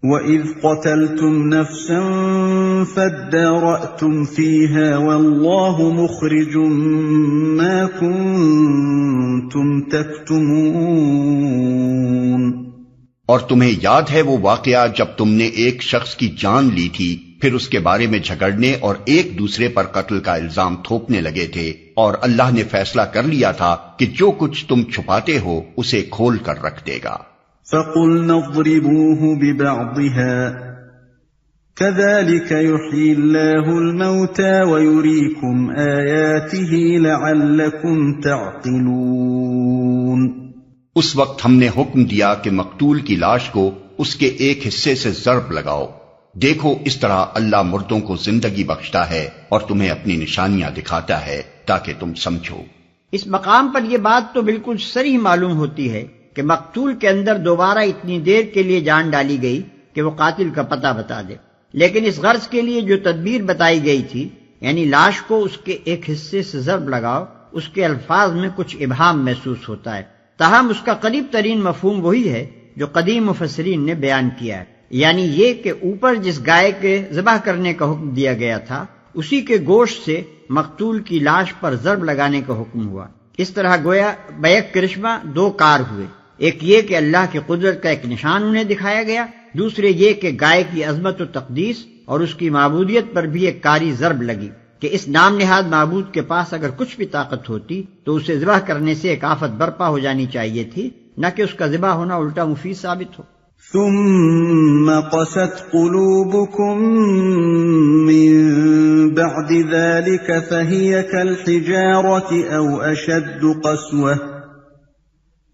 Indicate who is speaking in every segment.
Speaker 1: وَإِذْ قَتَلْتُمْ نَفْسًا فَادَّارَأْتُمْ فِيهَا وَاللَّهُ مُخْرِجٌ مَا كُنتُمْ تَكْتُمُونَ۔
Speaker 2: اور تمہیں یاد ہے وہ واقعہ جب تم نے ایک شخص کی جان لی تھی، پھر اس کے بارے میں جھگڑنے اور ایک دوسرے پر قتل کا الزام تھوپنے لگے تھے، اور اللہ نے فیصلہ کر لیا تھا کہ جو کچھ تم چھپاتے ہو اسے کھول کر رکھ دے گا۔
Speaker 1: فَقُلْنَا اضْرِبُوهُ بِبَعْضِهَا كَذَلِكَ يُحْيِي اللَّهُ الْمَوْتَى وَيُرِيكُمْ آيَاتِهِ لَعَلَّكُمْ تَعْقِلُونَ۔
Speaker 2: اس وقت ہم نے حکم دیا کہ مقتول کی لاش کو اس کے ایک حصے سے ضرب لگاؤ، دیکھو اس طرح اللہ مردوں کو زندگی بخشتا ہے اور تمہیں اپنی نشانیاں دکھاتا ہے تاکہ تم سمجھو۔
Speaker 3: اس مقام پر یہ بات تو بالکل صریح معلوم ہوتی ہے کہ مقتول کے اندر دوبارہ اتنی دیر کے لیے جان ڈالی گئی کہ وہ قاتل کا پتہ بتا دے، لیکن اس غرض کے لیے جو تدبیر بتائی گئی تھی، یعنی لاش کو اس کے ایک حصے سے ضرب لگاؤ، اس کے الفاظ میں کچھ ابہام محسوس ہوتا ہے، تاہم اس کا قریب ترین مفہوم وہی ہے جو قدیم مفسرین نے بیان کیا ہے، یعنی یہ کہ اوپر جس گائے کے ذبح کرنے کا حکم دیا گیا تھا اسی کے گوشت سے مقتول کی لاش پر ضرب لگانے کا حکم ہوا۔ اس طرح گویا بیک کرشمہ دو کار ہوئے، ایک یہ کہ اللہ کی قدرت کا ایک نشان انہیں دکھایا گیا، دوسرے یہ کہ گائے کی عظمت و تقدیس اور اس کی معبودیت پر بھی ایک کاری ضرب لگی کہ اس نام نہاد معبود کے پاس اگر کچھ بھی طاقت ہوتی تو اسے ذبح کرنے سے ایک آفت برپا ہو جانی چاہیے تھی، نہ کہ اس کا ذبح ہونا الٹا مفید ثابت ہو۔
Speaker 1: ثم قست قلوبكم من بعد ذلك فهي كالحجارة أو أشد قسوة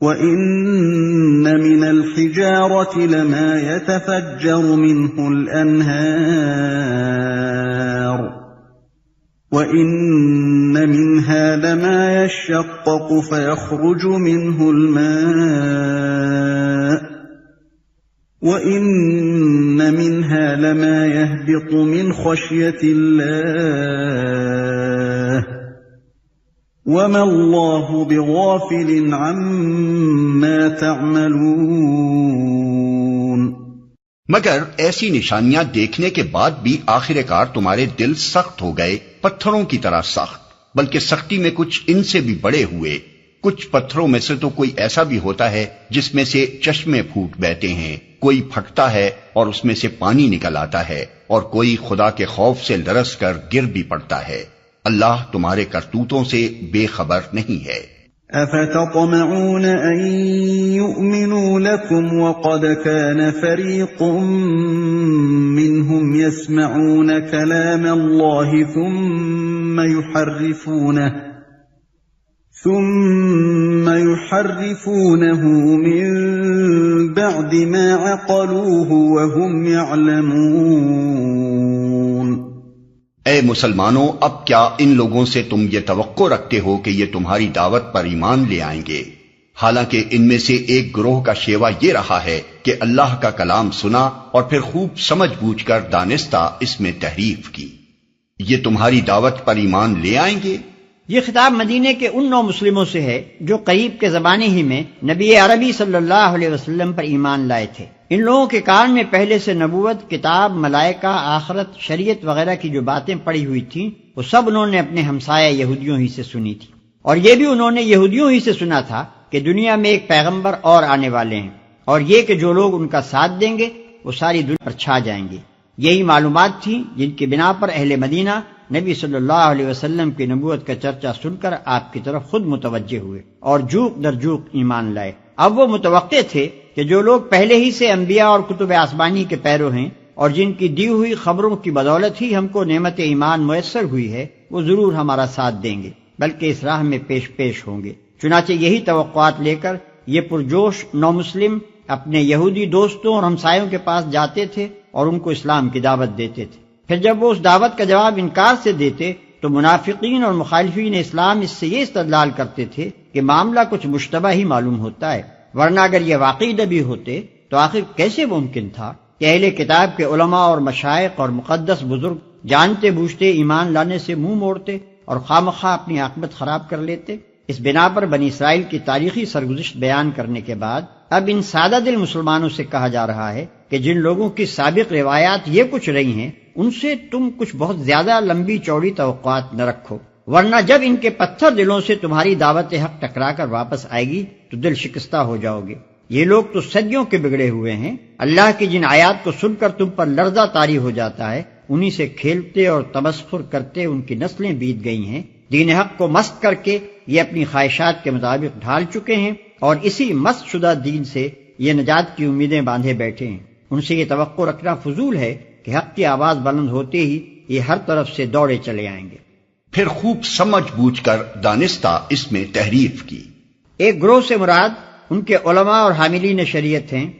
Speaker 1: وَإِنَّ مِنَ الْحِجَارَةِ لَمَا يَتَفَجَّرُ مِنْهُ الْأَنْهَارُ وَإِنَّ مِنْهَا لَمَا يَشَّقَّقُ فَيَخْرُجُ مِنْهُ الْمَاءُ وَإِنَّ مِنْهَا لَمَا يَهْبِطُ مِنْ خَشْيَةِ اللَّهِ وَمَا اللَّهُ بِغَافِلٍ عَمَّا تَعْمَلُونَ۔
Speaker 2: مگر ایسی نشانیاں دیکھنے کے بعد بھی آخر کار تمہارے دل سخت ہو گئے، پتھروں کی طرح سخت، بلکہ سختی میں کچھ ان سے بھی بڑے ہوئے۔ کچھ پتھروں میں سے تو کوئی ایسا بھی ہوتا ہے جس میں سے چشمے پھوٹ بہتے ہیں، کوئی پھٹتا ہے اور اس میں سے پانی نکل آتا ہے، اور کوئی خدا کے خوف سے لرز کر گر بھی پڑتا ہے۔ اللہ تمہارے کرتوتوں سے بے خبر نہیں ہے۔
Speaker 1: أَفَتَطْمَعُونَ أَن يُؤْمِنُوا لَكُمْ وَقَدْ كَانَ فَرِيقٌ مِّنْهُمْ يَسْمَعُونَ كَلَامَ اللَّهِ ثُمَّ يُحَرِّفُونَهُ مِن بَعْدِ مَا عَقَلُوهُ وَهُمْ يَعْلَمُونَ۔
Speaker 2: اے مسلمانوں، اب کیا ان لوگوں سے تم یہ توقع رکھتے ہو کہ یہ تمہاری دعوت پر ایمان لے آئیں گے، حالانکہ ان میں سے ایک گروہ کا شیوا یہ رہا ہے کہ اللہ کا کلام سنا اور پھر خوب سمجھ بوجھ کر دانستہ اس میں تحریف کی۔ یہ تمہاری دعوت پر ایمان لے آئیں گے؟
Speaker 3: یہ خطاب مدینے کے ان 9 مسلموں سے ہے جو قریب کے زمانے ہی میں نبی عربی صلی اللہ علیہ وسلم پر ایمان لائے تھے۔ ان لوگوں کے کان میں پہلے سے نبوت، کتاب، ملائکہ، آخرت، شریعت وغیرہ کی جو باتیں پڑی ہوئی تھیں وہ سب انہوں نے اپنے ہمسایہ یہودیوں ہی سے سنی تھی، اور یہ بھی انہوں نے یہودیوں ہی سے سنا تھا کہ دنیا میں ایک پیغمبر اور آنے والے ہیں، اور یہ کہ جو لوگ ان کا ساتھ دیں گے وہ ساری دنیا پر چھا جائیں گے۔ یہی معلومات تھیں جن کی بنا پر اہل مدینہ نبی صلی اللہ علیہ وسلم کی نبوت کا چرچا سن کر آپ کی طرف خود متوجہ ہوئے اور جوق در جوق ایمان لائے۔ اب وہ متوقع تھے کہ جو لوگ پہلے ہی سے انبیاء اور کتب آسمانی کے پیرو ہیں اور جن کی دی ہوئی خبروں کی بدولت ہی ہم کو نعمت ایمان میسر ہوئی ہے، وہ ضرور ہمارا ساتھ دیں گے، بلکہ اس راہ میں پیش ہوں گے۔ چنانچہ یہی توقعات لے کر یہ پرجوش 9 مسلم اپنے یہودی دوستوں اور ہمسایوں کے پاس جاتے تھے اور ان کو اسلام کی دعوت دیتے تھے۔ پھر جب وہ اس دعوت کا جواب انکار سے دیتے تو منافقین اور مخالفین اسلام اس سے یہ استدلال کرتے تھے کہ معاملہ کچھ مشتبہ ہی معلوم ہوتا ہے، ورنہ اگر یہ واقعی نبی ہوتے تو آخر کیسے ممکن تھا کہ اہل کتاب کے علماء اور مشائخ اور مقدس بزرگ جانتے بوجھتے ایمان لانے سے منہ موڑتے اور خواہ اپنی عاقبت خراب کر لیتے۔ اس بنا پر بنی اسرائیل کی تاریخی سرگزشت بیان کرنے کے بعد اب ان سادہ دل مسلمانوں سے کہا جا رہا ہے کہ جن لوگوں کی سابق روایات یہ کچھ رہی ہیں ان سے تم کچھ بہت زیادہ لمبی چوڑی توقعات نہ رکھو، ورنہ جب ان کے پتھر دلوں سے تمہاری دعوت حق ٹکرا کر واپس آئے گی تو دل شکستہ ہو جاؤ گے۔ یہ لوگ تو صدیوں کے بگڑے ہوئے ہیں، اللہ کی جن آیات کو سن کر تم پر لرزہ طاری ہو جاتا ہے انہی سے کھیلتے اور تمسخر کرتے ان کی نسلیں بیت گئی ہیں۔ دین حق کو مست کر کے یہ اپنی خواہشات کے مطابق ڈھال چکے ہیں اور اسی مست شدہ دین سے یہ نجات کی امیدیں باندھے بیٹھے ہیں۔ ان سے یہ توقع رکھنا فضول ہے کہ حق کی آواز بلند ہوتے ہی یہ ہر طرف سے دوڑے چلے آئیں گے۔
Speaker 2: پھر خوب سمجھ بوجھ کر دانستہ اس میں تحریف کی۔
Speaker 3: ایک گروہ سے مراد ان کے علماء اور حاملین شریعت ہیں۔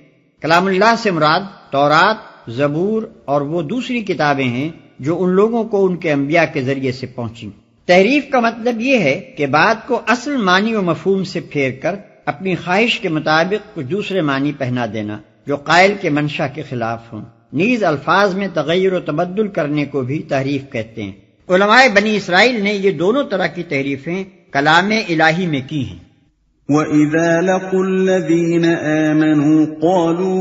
Speaker 3: کلام اللہ سے مراد تورات، زبور اور وہ دوسری کتابیں ہیں جو ان لوگوں کو ان کے انبیاء کے ذریعے سے پہنچیں۔ تحریف کا مطلب یہ ہے کہ بات کو اصل معنی و مفہوم سے پھیر کر اپنی خواہش کے مطابق کچھ دوسرے معنی پہنا دینا جو قائل کے منشا کے خلاف ہوں۔ نیز الفاظ میں تغیر و تبدل کرنے کو بھی تحریف کہتے ہیں۔ علماء بنی اسرائیل نے یہ دونوں طرح کی تحریفیں کلام الہی میں کی ہیں۔
Speaker 1: وَإِذَا لَقُوا الَّذِينَ آمَنُوا قَالُوا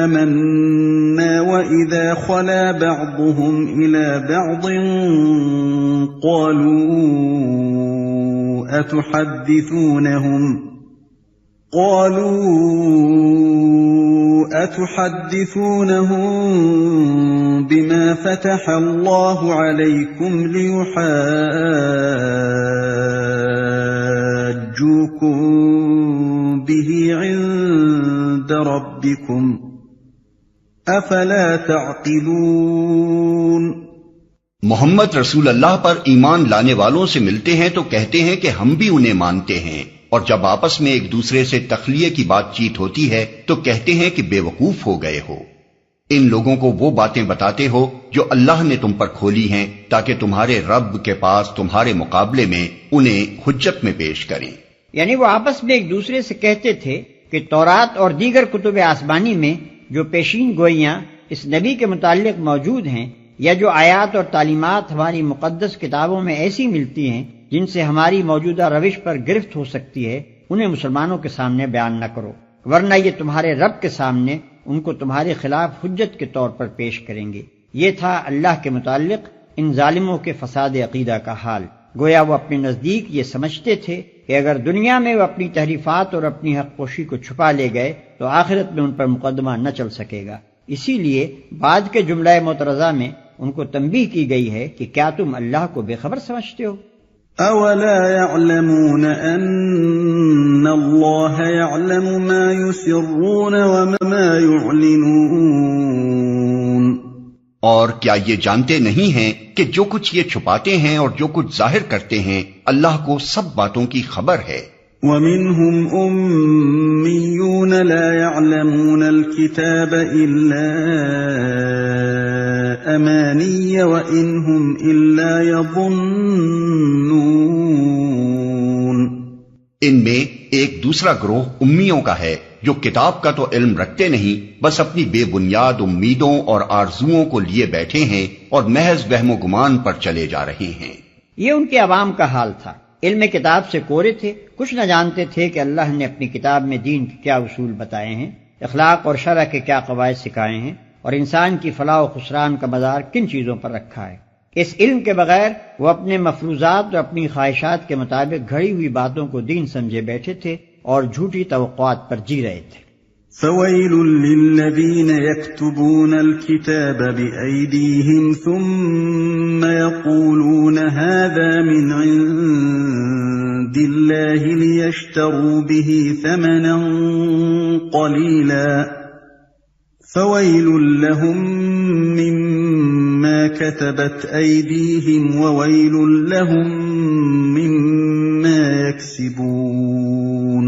Speaker 1: آمَنَّا وَإِذَا خَلَا بَعْضُهُمْ إِلَى بَعْضٍ قَالُوا أَتُحَدِّثُونَهُم بِمَا فَتَحَ اللَّهُ عَلَيْكُمْ لِيُحَاجُّوكُم بِهِ عِندَ رَبِّكُمْ أَفَلَا تَعْقِلُونَ۔
Speaker 2: محمد رسول اللہ پر ایمان لانے والوں سے ملتے ہیں تو کہتے ہیں کہ ہم بھی انہیں مانتے ہیں، اور جب آپس میں ایک دوسرے سے تخلیے کی بات چیت ہوتی ہے تو کہتے ہیں کہ بے وقوف ہو گئے ہو۔ ان لوگوں کو وہ باتیں بتاتے ہو جو اللہ نے تم پر کھولی ہیں تاکہ تمہارے رب کے پاس تمہارے مقابلے میں انہیں حجت میں پیش کریں۔
Speaker 3: یعنی وہ آپس میں ایک دوسرے سے کہتے تھے کہ تورات اور دیگر کتب آسمانی میں جو پیشین گوئیاں اس نبی کے متعلق موجود ہیں یا جو آیات اور تعلیمات ہماری مقدس کتابوں میں ایسی ملتی ہیں جن سے ہماری موجودہ روش پر گرفت ہو سکتی ہے، انہیں مسلمانوں کے سامنے بیان نہ کرو، ورنہ یہ تمہارے رب کے سامنے ان کو تمہارے خلاف حجت کے طور پر پیش کریں گے۔ یہ تھا اللہ کے متعلق ان ظالموں کے فساد عقیدہ کا حال۔ گویا وہ اپنے نزدیک یہ سمجھتے تھے کہ اگر دنیا میں وہ اپنی تحریفات اور اپنی حق پوشی کو چھپا لے گئے تو آخرت میں ان پر مقدمہ نہ چل سکے گا۔ اسی لیے بعد کے جملہ معترضہ میں ان کو تنبیہ کی گئی ہے کہ کیا تم اللہ کو بے خبر سمجھتے ہو؟
Speaker 1: أَوَلَا يَعْلَمُونَ أَنَّ اللَّهَ يَعْلَمُ مَا يُسِرُّونَ وَمَا يُعْلِنُونَ۔
Speaker 2: اور کیا یہ جانتے نہیں ہیں کہ جو کچھ یہ چھپاتے ہیں اور جو کچھ ظاہر کرتے ہیں اللہ کو سب باتوں کی خبر ہے۔
Speaker 1: وَمِنْهُمْ أُمِّيُّونَ لَا يَعْلَمُونَ الْكِتَابَ إِلَّا أَمَانِيَّ وَإِنْ هُمْ إِلَّا يَظُنُّونَ۔
Speaker 2: ان میں ایک دوسرا گروہ امیوں کا ہے جو کتاب کا تو علم رکھتے نہیں، بس اپنی بے بنیاد امیدوں اور آرزوؤں کو لیے بیٹھے ہیں اور محض وہم و گمان پر چلے جا رہے ہیں۔
Speaker 3: یہ ان کے عوام کا حال تھا۔ علم کتاب سے کورے تھے، کچھ نہ جانتے تھے کہ اللہ نے اپنی کتاب میں دین کے کیا اصول بتائے ہیں، اخلاق اور شرع کے کیا قواعد سکھائے ہیں، اور انسان کی فلاح و خسران کا مدار کن چیزوں پر رکھا ہے۔ اس علم کے بغیر وہ اپنے مفروضات اور اپنی خواہشات کے مطابق گھڑی ہوئی باتوں کو دین سمجھے بیٹھے تھے اور جھوٹی توقعات پر جی رہے تھے۔
Speaker 1: فَوَيْلٌ لِّلَّذِينَ يَكْتُبُونَ الْكِتَابَ بِأَيْدِيهِمْ ثُمَّ يَقُولُونَ هَذَا مِنْ عِندِ اللَّهِ لِيَشْتَرُوا بِهِ ثَمَنًا قَلِيلًا فَوَيْلٌ لَّهُم مِّمَّا كَتَبَتْ أَيْدِيهِمْ وَوَيْلٌ لَّهُم مِّمَّا يَكْسِبُونَ۔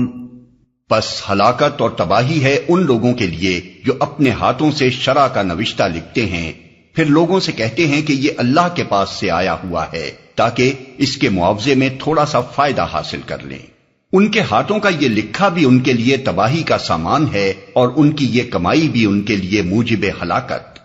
Speaker 2: پس ہلاکت اور تباہی ہے ان لوگوں کے لیے جو اپنے ہاتھوں سے شرع کا نوشتہ لکھتے ہیں، پھر لوگوں سے کہتے ہیں کہ یہ اللہ کے پاس سے آیا ہوا ہے تاکہ اس کے معاوضے میں تھوڑا سا فائدہ حاصل کر لیں۔ ان کے ہاتھوں کا یہ لکھا بھی ان کے لیے تباہی کا سامان ہے اور ان کی یہ کمائی بھی ان کے لیے موجب ہلاکت۔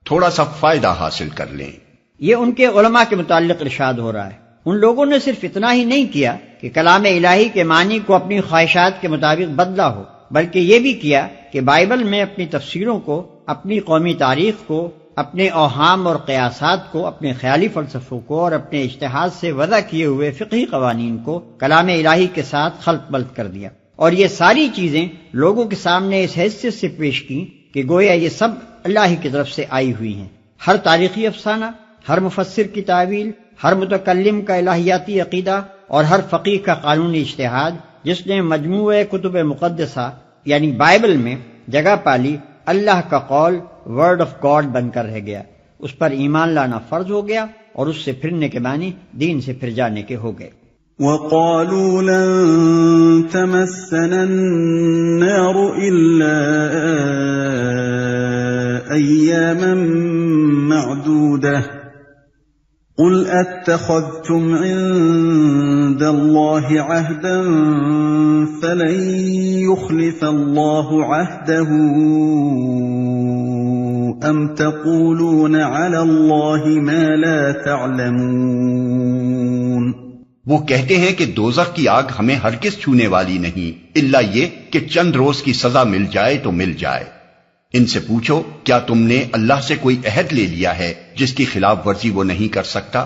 Speaker 2: تھوڑا سا فائدہ حاصل کر لیں۔
Speaker 3: یہ ان کے علماء کے متعلق ارشاد ہو رہا ہے۔ ان لوگوں نے صرف اتنا ہی نہیں کیا کہ کلام الہی کے معنی کو اپنی خواہشات کے مطابق بدلا ہو، بلکہ یہ بھی کیا کہ بائبل میں اپنی تفسیروں کو، اپنی قومی تاریخ کو، اپنے اوہام اور قیاسات کو، اپنے خیالی فلسفوں کو اور اپنے اجتہاد سے وضع کیے ہوئے فقہی قوانین کو کلام الہی کے ساتھ خلط بلط کر دیا، اور یہ ساری چیزیں لوگوں کے سامنے اس حیثیت سے پیش کی کہ گویا یہ سب اللہ ہی کی طرف سے آئی ہوئی ہیں۔ ہر تاریخی افسانہ، ہر مفسر کی تعویل، ہر متکلم کا الہیاتی عقیدہ اور ہر فقیہ کا قانونی اجتہاد جس نے مجموعہ کتب مقدسہ یعنی بائبل میں جگہ پالی، اللہ کا قول ورڈ آف گاڈ بن کر رہ گیا، اس پر ایمان لانا فرض ہو گیا اور اس سے پھرنے کے معنی دین سے پھر جانے کے ہو گئے۔
Speaker 1: وَقَالُوا لَن تَمَسَّنَا النَّارُ إِلَّا أَيَّامًا مَّعْدُودَةً قُلْ أَتَّخَذْتُمْ عِندَ اللَّهِ عَهْدًا فَلَن يُخْلِفَ اللَّهُ عَهْدَهُ أَمْ تَقُولُونَ عَلَى اللَّهِ مَا لَا تَعْلَمُونَ۔
Speaker 2: وہ کہتے ہیں کہ دوزخ کی آگ ہمیں ہرگز چھونے والی نہیں، الا یہ کہ چند روز کی سزا مل جائے تو مل جائے۔ ان سے پوچھو کیا تم نے اللہ سے کوئی عہد لے لیا ہے جس کی خلاف ورزی وہ نہیں کر سکتا؟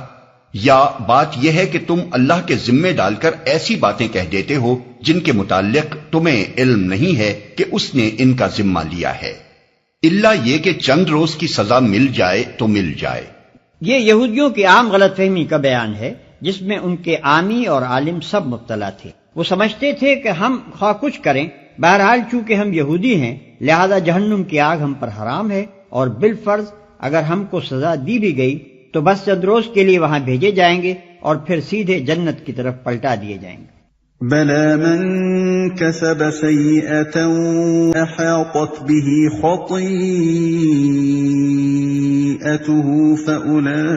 Speaker 2: یا بات یہ ہے کہ تم اللہ کے ذمے ڈال کر ایسی باتیں کہہ دیتے ہو جن کے متعلق تمہیں علم نہیں ہے کہ اس نے ان کا ذمہ لیا ہے، الا یہ کہ چند روز کی سزا مل جائے تو مل جائے۔
Speaker 3: یہ یہودیوں کی عام غلط فہمی کا بیان ہے جس میں ان کے عامی اور عالم سب مبتلا تھے۔ وہ سمجھتے تھے کہ ہم خواہ کچھ کریں، بہرحال چونکہ ہم یہودی ہیں لہذا جہنم کی آگ ہم پر حرام ہے، اور بالفرض اگر ہم کو سزا دی بھی گئی تو بس چند روز کے لیے وہاں بھیجے جائیں گے اور پھر سیدھے جنت کی طرف پلٹا دیے جائیں گے۔
Speaker 1: بَلَى مَن كَسَبَ سَيِّئَةً أَحَاطَتْ بِهِ خَطِيئَتُهُ فَأُولَئِكَ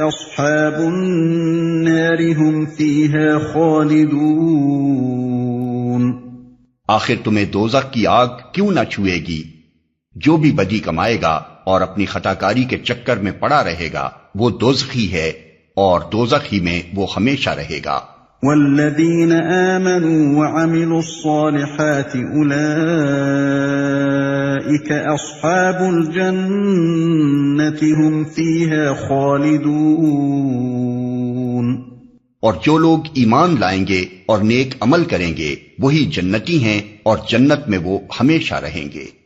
Speaker 1: أَصْحَابُ النَّارِ هُمْ فِيهَا خَالِدُونَ۔
Speaker 2: آخر تمہیں دوزخ کی آگ کیوں نہ چھوئے گی؟ جو بھی بدی کمائے گا اور اپنی خطاکاری کے چکر میں پڑا رہے گا وہ دوزخی ہے اور دوزخ ہی میں وہ ہمیشہ رہے گا۔
Speaker 1: وَالَّذِينَ آمَنُوا وَعَمِلُوا الصَّالِحَاتِ أُولَئِكَ أَصْحَابُ الْجَنَّةِ هُمْ فِيهَا خَالِدُونَ۔
Speaker 2: اور جو لوگ ایمان لائیں گے اور نیک عمل کریں گے وہی جنتی ہیں اور جنت میں وہ ہمیشہ رہیں گے۔